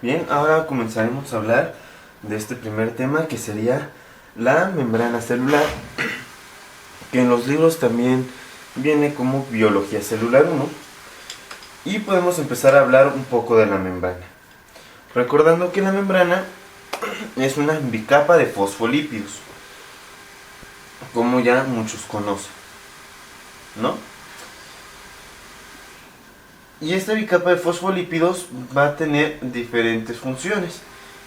Bien, ahora comenzaremos a hablar de este primer tema, que sería la membrana celular, que en los libros también viene como Biología Celular 1, y podemos empezar a hablar un poco de la membrana. Recordando que la membrana es una bicapa de fosfolípidos, como ya muchos conocen, ¿no? Y esta bicapa de fosfolípidos va a tener diferentes funciones.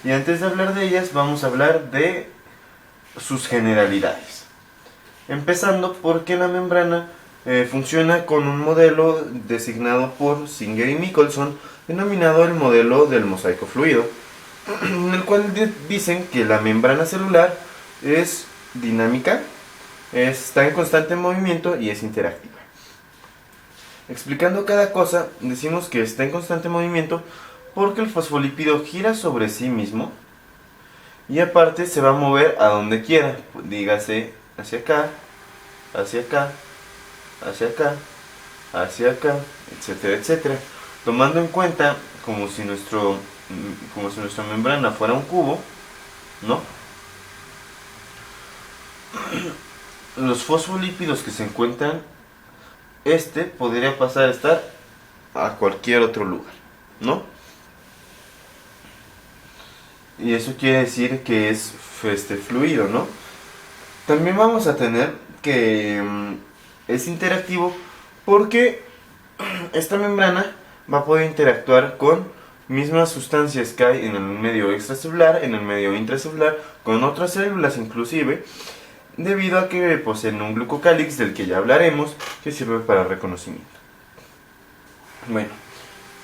Y antes de hablar de ellas, vamos a hablar de sus generalidades. Empezando porque la membrana funciona con un modelo designado por Singer y Michelson, denominado el modelo del mosaico fluido, en el cual dicen que la membrana celular es dinámica, está en constante movimiento y es interactiva. Explicando cada cosa, decimos que está en constante movimiento porque el fosfolípido gira sobre sí mismo y aparte se va a mover a donde quiera, dígase hacia acá, hacia acá, hacia acá, hacia acá, etcétera, etcétera. Tomando en cuenta como si nuestra membrana fuera un cubo, ¿no? Los fosfolípidos que se encuentran, podría pasar a estar a cualquier otro lugar, ¿no? Y eso quiere decir que es fluido, ¿no? También vamos a tener que es interactivo porque esta membrana va a poder interactuar con mismas sustancias que hay en el medio extracelular, en el medio intracelular, con otras células inclusive, debido a que poseen un glucocálix del que ya hablaremos, que sirve para reconocimiento. Bueno,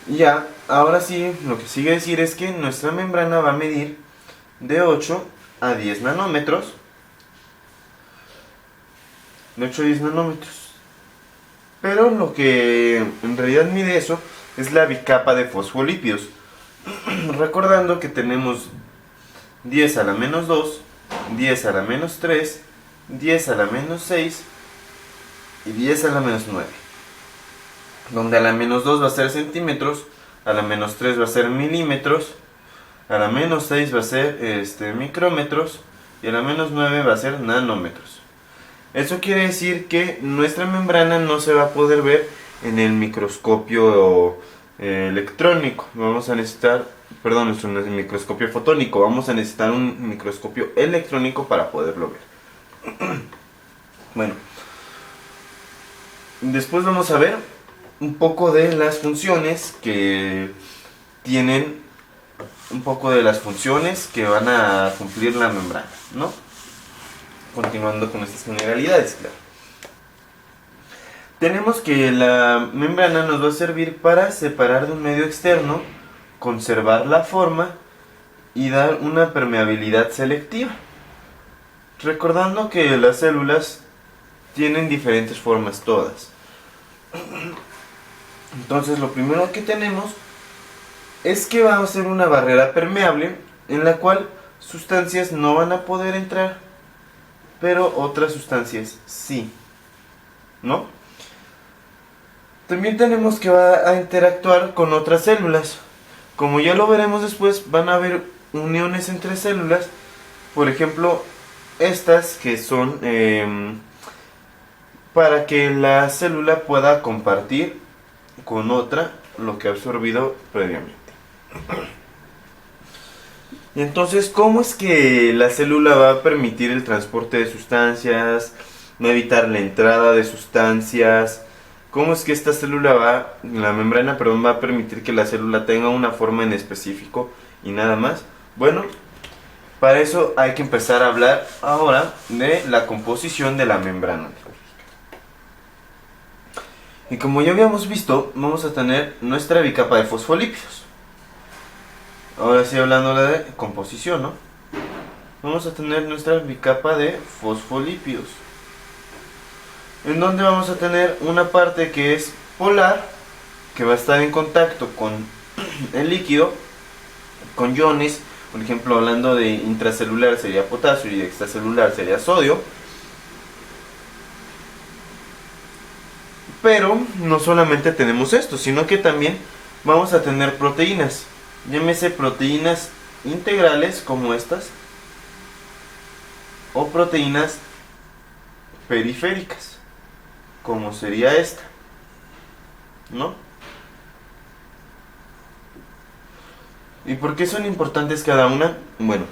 ya, ahora sí, lo que sigue decir es que nuestra membrana va a medir de 8 a 10 nanómetros. De 8 a 10 nanómetros. Pero lo que en realidad mide eso es la bicapa de fosfolípidos. Recordando que tenemos 10 a la menos 2, 10 a la menos 3, 10 a la menos 6 y 10 a la menos 9. Donde a la menos 2 va a ser centímetros, a la menos 3 va a ser milímetros, a la menos 6 va a ser micrómetros y a la menos 9 va a ser nanómetros. Eso quiere decir que nuestra membrana no se va a poder ver en el microscopio electrónico. Vamos a necesitar, perdón, es un microscopio fotónico. Vamos a necesitar un microscopio electrónico para poderlo ver. Bueno, después vamos a ver un poco de las funciones que tienen, un poco de las funciones que van a cumplir la membrana, ¿no? Continuando con estas generalidades, claro. Tenemos que la membrana nos va a servir para separar de un medio externo, conservar la forma y dar una permeabilidad selectiva. Recordando que las células tienen diferentes formas todas. Entonces lo primero que tenemos es que va a ser una barrera permeable en la cual sustancias no van a poder entrar, pero otras sustancias sí, ¿no? También tenemos que va a interactuar con otras células. Como ya lo veremos después, van a haber uniones entre células. Por ejemplo, estas que son para que la célula pueda compartir con otra lo que ha absorbido previamente. Y entonces, ¿cómo es que la célula va a permitir el transporte de sustancias? Va a evitar la entrada de sustancias. ¿Cómo es que esta célula la membrana, va a permitir que la célula tenga una forma en específico y nada más? Bueno, para eso hay que empezar a hablar ahora de la composición de la membrana. Y como ya habíamos visto, vamos a tener nuestra bicapa de fosfolípidos. Ahora sí, hablando de composición, ¿no? Vamos a tener nuestra bicapa de fosfolípidos, en donde vamos a tener una parte que es polar, que va a estar en contacto con el líquido, con iones. Por ejemplo, hablando de intracelular sería potasio y de extracelular sería sodio. Pero no solamente tenemos esto, sino que también vamos a tener proteínas, llámese proteínas integrales como estas, o proteínas periféricas, como sería esta, ¿no? ¿Y por qué son importantes cada una? Bueno,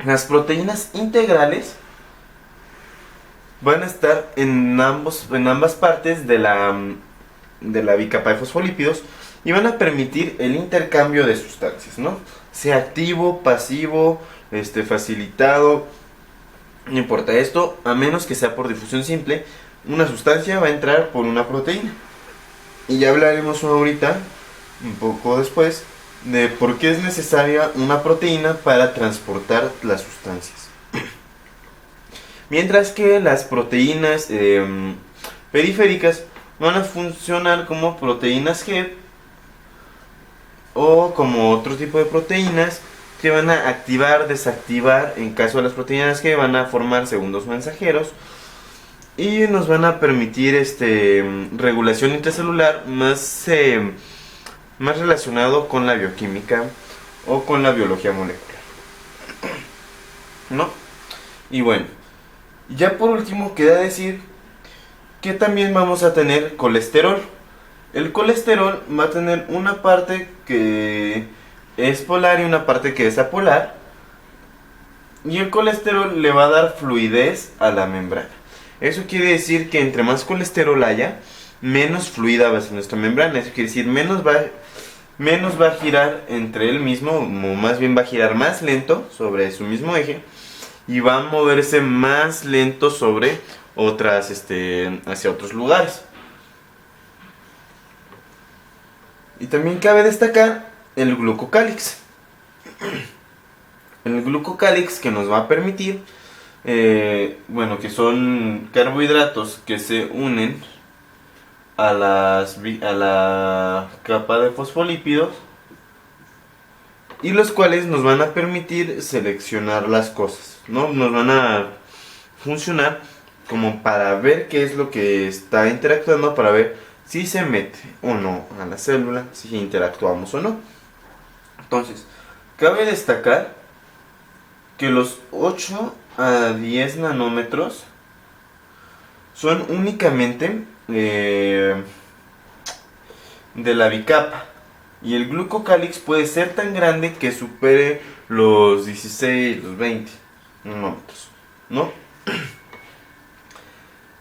las proteínas integrales van a estar en ambas partes de la bicapa de fosfolípidos y van a permitir el intercambio de sustancias, ¿no? Sea activo, pasivo, facilitado, no importa esto, a menos que sea por difusión simple, una sustancia va a entrar por una proteína. Y ya hablaremos ahorita, un poco después, de por qué es necesaria una proteína para transportar las sustancias. Mientras que las proteínas periféricas van a funcionar como proteínas G o como otro tipo de proteínas que van a activar, desactivar. En caso de las proteínas G van a formar segundos mensajeros y nos van a permitir regulación intracelular más relacionado con la bioquímica o con la biología molecular, ¿no? Y bueno, ya por último queda decir que también vamos a tener colesterol. El colesterol va a tener una parte que es polar y una parte que es apolar, y el colesterol le va a dar fluidez a la membrana. Eso quiere decir que entre más colesterol haya, menos fluida va a ser nuestra membrana. Eso quiere decir menos va a girar entre él mismo, o más bien va a girar más lento sobre su mismo eje, y va a moverse más lento sobre otras, hacia otros lugares. Y también cabe destacar el glucocálix. El glucocálix que nos va a permitir, que son carbohidratos que se unen a la capa de fosfolípidos, y los cuales nos van a permitir seleccionar las cosas, ¿no? Nos van a funcionar como para ver qué es lo que está interactuando, para ver si se mete o no a la célula, si interactuamos o no. Entonces, cabe destacar que los 8 a 10 nanómetros son únicamente de la bicapa, y el glucocálix puede ser tan grande que supere los 16, los 20 nanómetros, ¿no?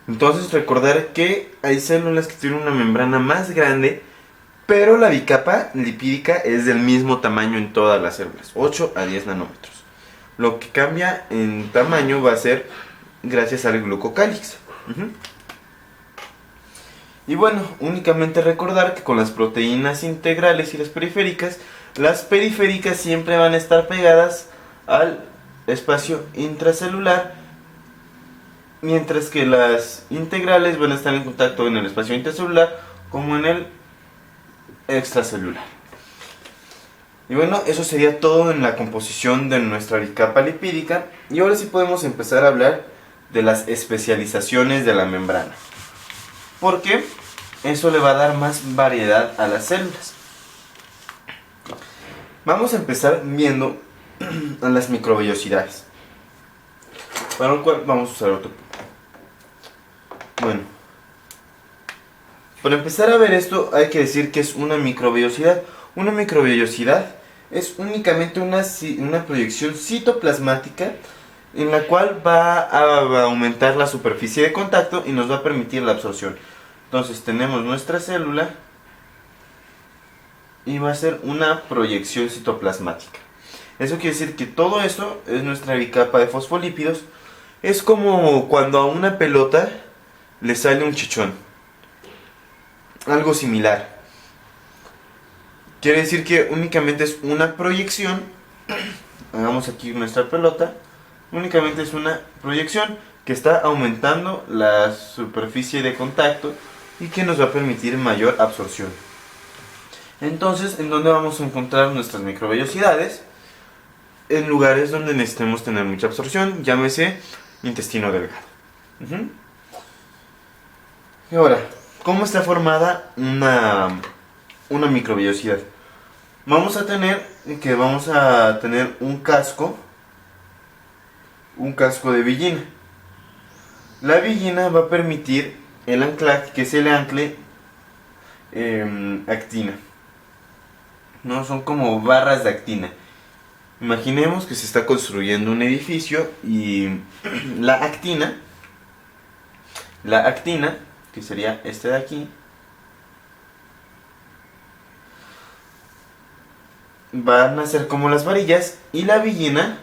Entonces recordar que hay células que tienen una membrana más grande, pero la bicapa lipídica es del mismo tamaño en todas las células, 8 a 10 nanómetros. Lo que cambia en tamaño va a ser gracias al glucocálix. Y bueno, únicamente recordar que con las proteínas integrales y las periféricas siempre van a estar pegadas al espacio intracelular, mientras que las integrales van a estar en contacto en el espacio intracelular como en el extracelular. Y bueno, eso sería todo en la composición de nuestra bicapa lipídica. Y ahora sí podemos empezar a hablar de las especializaciones de la membrana, porque eso le va a dar más variedad a las células. Vamos a empezar viendo a las microvellosidades, para lo cual vamos a usar otro. Bueno, para empezar a ver esto hay que decir que es una microvellosidad. Una microvellosidad es únicamente una proyección citoplasmática en la cual va a aumentar la superficie de contacto y nos va a permitir la absorción. Entonces tenemos nuestra célula y va a ser una proyección citoplasmática. Eso quiere decir que todo esto es nuestra bicapa de fosfolípidos. Es como cuando a una pelota le sale un chichón, algo similar. Quiere decir que únicamente es una proyección. Hagamos aquí nuestra pelota. Únicamente es una proyección que está aumentando la superficie de contacto y que nos va a permitir mayor absorción. Entonces, ¿en dónde vamos a encontrar nuestras microvellosidades? En lugares donde necesitemos tener mucha absorción, llámese intestino delgado. Y ahora, ¿cómo está formada una una microvellosidad. Vamos a tener un casco de villina. La villina va a permitir el anclaje, que se le ancle actina. No, son como barras de actina. Imaginemos que se está construyendo un edificio y la actina, que sería este de aquí, van a ser como las varillas y la villina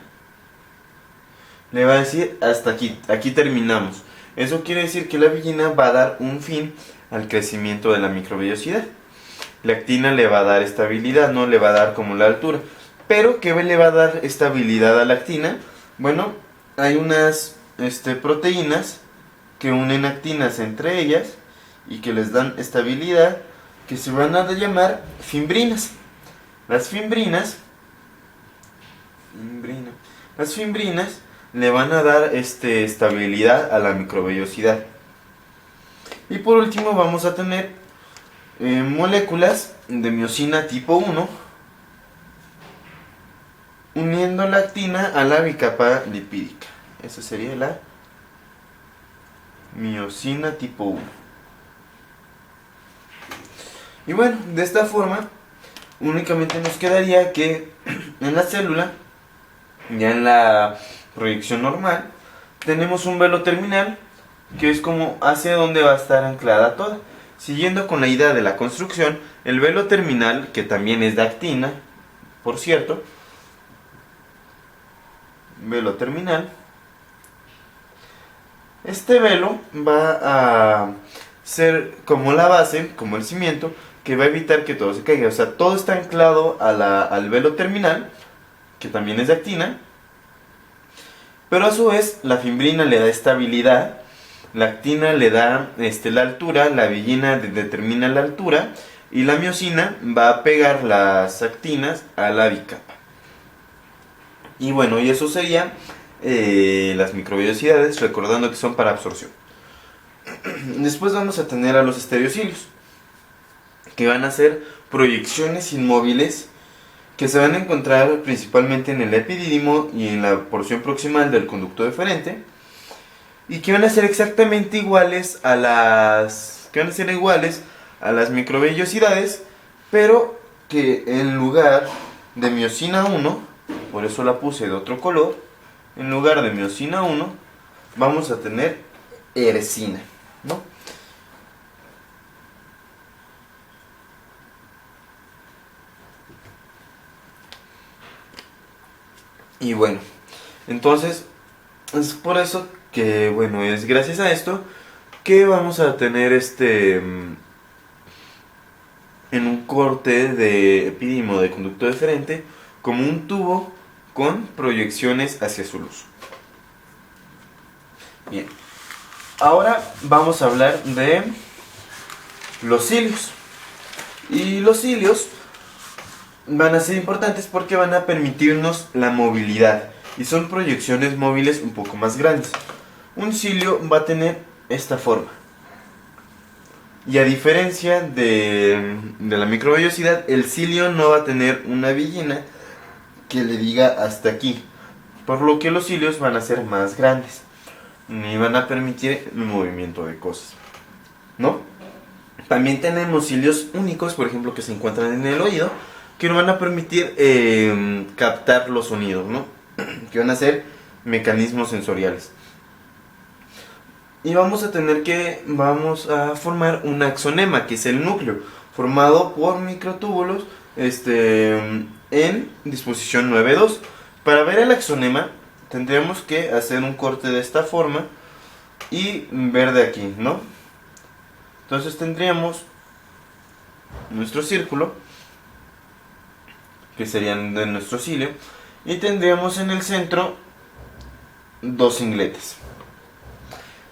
le va a decir hasta aquí, aquí terminamos. Eso quiere decir que la villina va a dar un fin al crecimiento de la microvellosidad. La actina le va a dar estabilidad, no le va a dar como la altura. Pero, ¿qué le va a dar estabilidad a la actina? Bueno, hay unas proteínas que unen actinas entre ellas y que les dan estabilidad, que se van a llamar fimbrinas. Las fimbrinas le van a dar estabilidad a la microvellosidad. Y por último vamos a tener moléculas de miosina tipo 1 uniendo la actina a la bicapa lipídica. Esa sería la miosina tipo 1. Y bueno, de esta forma únicamente nos quedaría que en la célula, ya en la proyección normal, tenemos un velo terminal que es como hacia donde va a estar anclada toda. Siguiendo con la idea de la construcción, el velo terminal, que también es de actina, por cierto, velo terminal, este velo va a ser como la base, como el cimiento, que va a evitar que todo se caiga. O sea, todo está anclado al velo terminal, que también es de actina, pero a su vez la fimbrina le da estabilidad, la actina le da la altura, la villina determina la altura y la miosina va a pegar las actinas a la bicapa. Y bueno, y eso sería las microvellosidades, recordando que son para absorción. Después vamos a tener a los estereocilios, que van a ser proyecciones inmóviles que se van a encontrar principalmente en el epidídimo y en la porción proximal del conducto deferente, y que van a ser exactamente iguales a las microvellosidades, pero que en lugar de miosina 1, por eso la puse de otro color, en lugar de miosina 1 vamos a tener eresina, ¿no? Y bueno, entonces es por eso que, bueno, es gracias a esto que vamos a tener en un corte de epidídimo de conducto deferente como un tubo con proyecciones hacia su luz. Bien, ahora vamos a hablar de los cilios. Y los cilios van a ser importantes porque van a permitirnos la movilidad y son proyecciones móviles un poco más grandes. Un cilio va a tener esta forma. Y a diferencia de la microvellosidad, el cilio no va a tener una villina que le diga hasta aquí, por lo que los cilios van a ser más grandes y van a permitir el movimiento de cosas, ¿no? También tenemos cilios únicos, por ejemplo, que se encuentran en el oído, que nos van a permitir captar los sonidos, ¿no? Que van a ser mecanismos sensoriales. Y vamos a formar un axonema, que es el núcleo, formado por microtúbulos en disposición 9.2. Para ver el axonema tendríamos que hacer un corte de esta forma y ver de aquí, ¿no? Entonces tendríamos nuestro círculo, que serían de nuestro cilio, y tendríamos en el centro dos cingletes.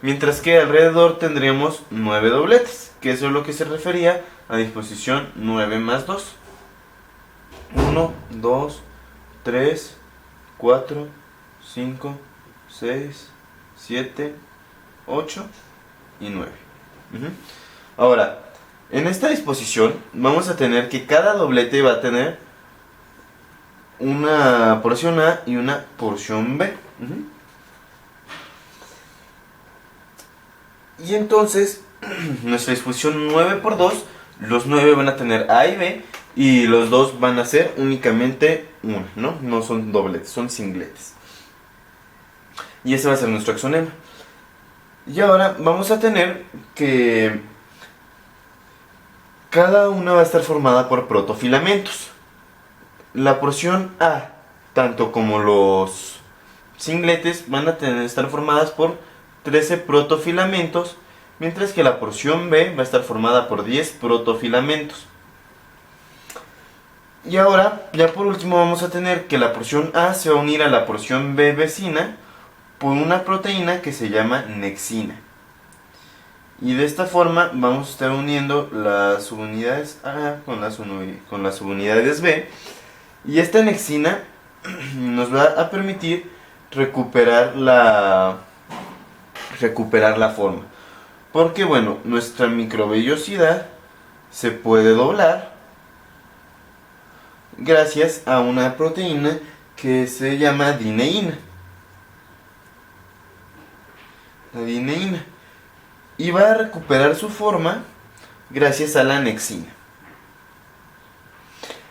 Mientras que alrededor tendríamos 9 dobletes, que eso es lo que se refería a disposición 9 más 2. 1, 2, 3, 4, 5, 6, 7, 8 y 9. Ahora, En esta disposición vamos a tener que cada doblete va a tener una porción A y una porción B. Y entonces, nuestra disposición 9 por 2, los 9 van a tener A y B, y los 2 van a ser únicamente una, ¿no? No son dobletes, son singletes. Y ese va a ser nuestro axonema. Y ahora vamos a tener que cada una va a estar formada por protofilamentos. La porción A, tanto como los singletes, van a estar formadas por 13 protofilamentos, mientras que la porción B va a estar formada por 10 protofilamentos. Y ahora, ya por último, vamos a tener que la porción A se va a unir a la porción B vecina por una proteína que se llama nexina. Y de esta forma vamos a estar uniendo las subunidades A con las subunidades B. Y esta nexina nos va a permitir recuperar la forma. Porque bueno, nuestra microvellosidad se puede doblar gracias a una proteína que se llama dineína. La dineína. Y va a recuperar su forma gracias a la nexina.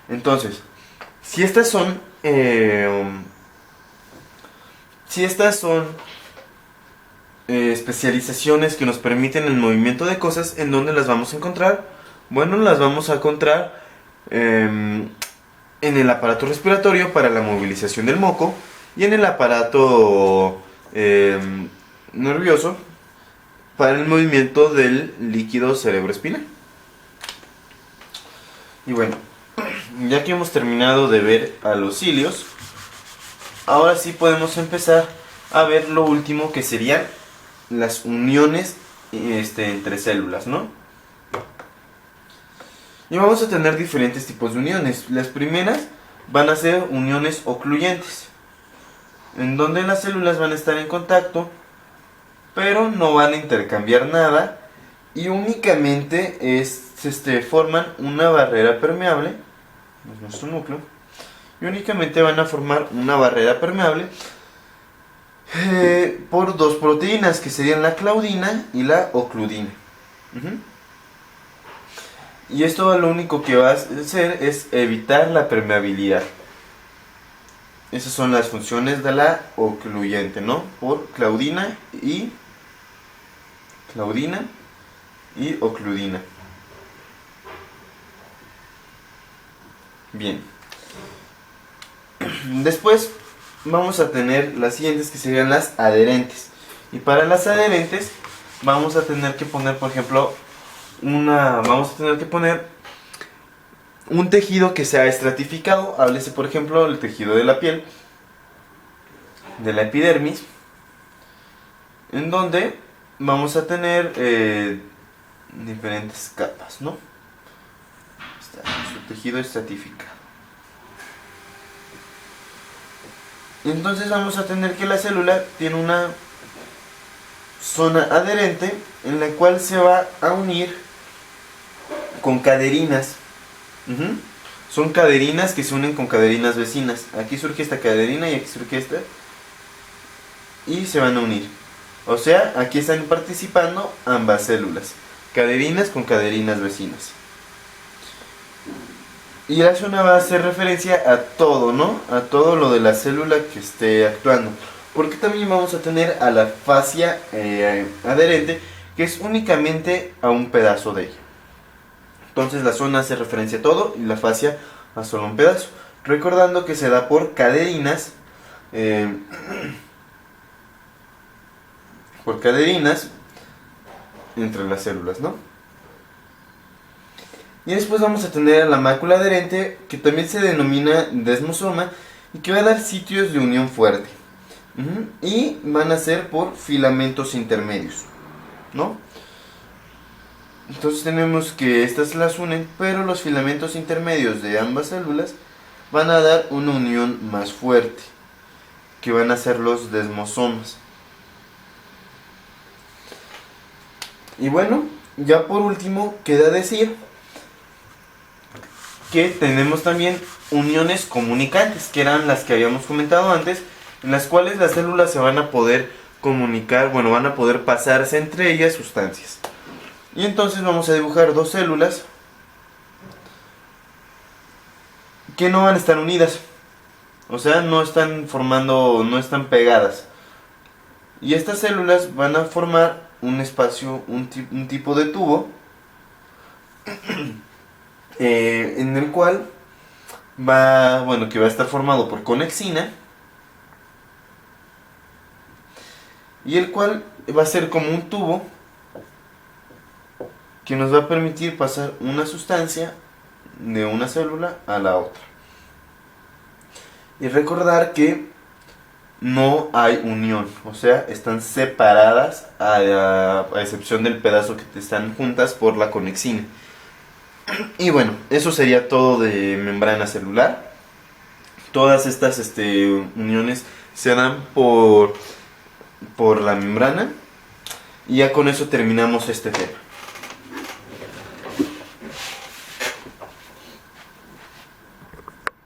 Entonces, si estas son especializaciones que nos permiten el movimiento de cosas, ¿en dónde las vamos a encontrar? Bueno, las vamos a encontrar en el aparato respiratorio para la movilización del moco y en el aparato nervioso para el movimiento del líquido cerebroespinal. Y bueno, ya que hemos terminado de ver a los cilios, ahora sí podemos empezar a ver lo último, que serían las uniones entre células, ¿no? Y vamos a tener diferentes tipos de uniones. Las primeras van a ser uniones ocluyentes, en donde las células van a estar en contacto, pero no van a intercambiar nada, y únicamente forman una barrera permeable, es nuestro núcleo, y únicamente van a formar una barrera permeable por dos proteínas, que serían la claudina y la ocludina. Y esto lo único que va a hacer es evitar la permeabilidad. Esas son las funciones de la ocluyente, ¿no? Por claudina y ocludina. Bien. Después vamos a tener las siguientes, que serían las adherentes. Y para las adherentes vamos a tener que poner, por ejemplo, vamos a tener que poner un tejido que sea estratificado. Háblese, por ejemplo, el tejido de la piel, de la epidermis, en donde vamos a tener diferentes capas, ¿no? Está nuestro tejido estratificado. Entonces vamos a tener que la célula tiene una zona adherente en la cual se va a unir con caderinas. Son caderinas que se unen con caderinas vecinas. Aquí surge esta caderina y aquí surge esta, y se van a unir. O sea, aquí están participando ambas células, caderinas con caderinas vecinas. Y la zona va a hacer referencia a todo, ¿no? A todo lo de la célula que esté actuando. Porque también vamos a tener a la fascia adherente, que es únicamente a un pedazo de ella. Entonces la zona hace referencia a todo y la fascia a solo un pedazo. Recordando que se da por caderinas, entre las células, ¿no? Y después vamos a tener a la mácula adherente, que también se denomina desmosoma, y que va a dar sitios de unión fuerte. Y van a ser por filamentos intermedios, ¿no? Entonces tenemos que estas las unen, pero los filamentos intermedios de ambas células van a dar una unión más fuerte, que van a ser los desmosomas. Y bueno, Ya por último, queda decir que tenemos también uniones comunicantes, que eran las que habíamos comentado antes, en las cuales las células se van a poder comunicar, bueno, van a poder pasarse entre ellas sustancias. Y entonces vamos a dibujar dos células que no van a estar unidas, o sea, no están formando, no están pegadas. Y estas células van a formar un espacio, un tipo de tubo, en el cual que va a estar formado por conexina, y el cual va a ser como un tubo que nos va a permitir pasar una sustancia de una célula a la otra. Y recordar que no hay unión, o sea, están separadas a excepción del pedazo que están juntas por la conexina. Y bueno, eso sería todo de membrana celular. Todas estas uniones se dan por la membrana. Y ya con eso terminamos este tema.